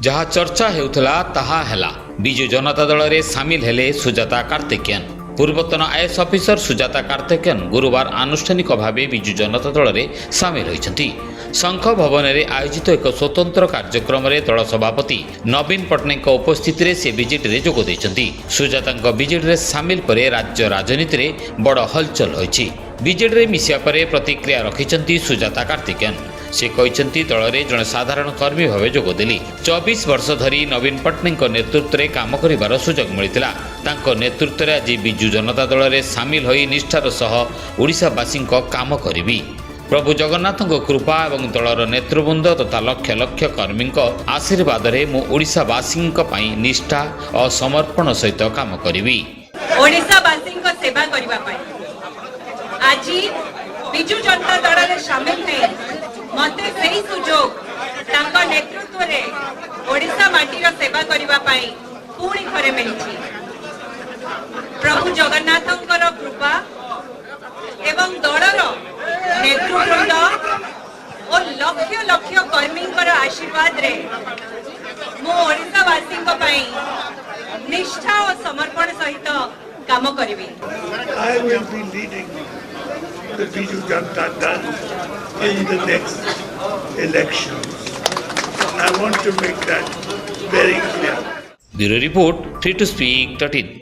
जहाँ चर्चा हेउथला ताहा हेला। बिजु जनता दल रे सामिल हेले सुजाता कार्तिकेयन। पूर्वतन आईएएस ऑफिसर सुजाता कार्तिकेयन गुरुवार आनुष्ठानिक भावे बिजु जनता दल रे सामिल होइछन्ति। शंख भवन रे आयोजित एक स्वतंत्र कार्यक्रम रे दल सभापति नवीन पट्टनायक उपस्थिति रे से विजिट रे जोग दैछन्ति। सुजातांक विजिट रे सामिल परे राज्य राजनीति रे बड़ हलचल होइछि। विजेड रे मिसिया परे प्रतिक्रिया रखिछन्ति सुजाता कार्तिकेयन। से कहते दल में जड़े साधारण कर्मी भाव जोगदेली। 24 वर्ष धरी नवीन पट्टनायक नेतृत्व में काम कर सुजोग मिलता। नेतृत्व में आज बिजु जनता दल में सामिल हो निष्ठार सह ओडिशावासी काम करी। प्रभु जगन्नाथ कृपा और दलर नेतृवृंद तथा लक्ष लक्ष कर्मी आशीर्वाद में मु ओडिशावासी निष्ठा और समर्पण सहित काम करी। ओडिशावासी सेवा करने आज बिजु जनता दल में सामिल है मते सही सुजोग तांका नेतृत्व रे ओडिशा माटीर सेवा करिबा पई पुणी घरे मिलछि। प्रभु जगन्नाथंकर कृपा एवं दलर नेतृवृंद और लक्ष लक्ष कर्मींकर आशीर्वाद रे मो ओडिशावासी पई निष्ठा और समर्पण सहित काम करिबी। I will be leading the Biju Janata Dal in the next elections. I want to make that very clear. Bureau Report, Free to Speak.in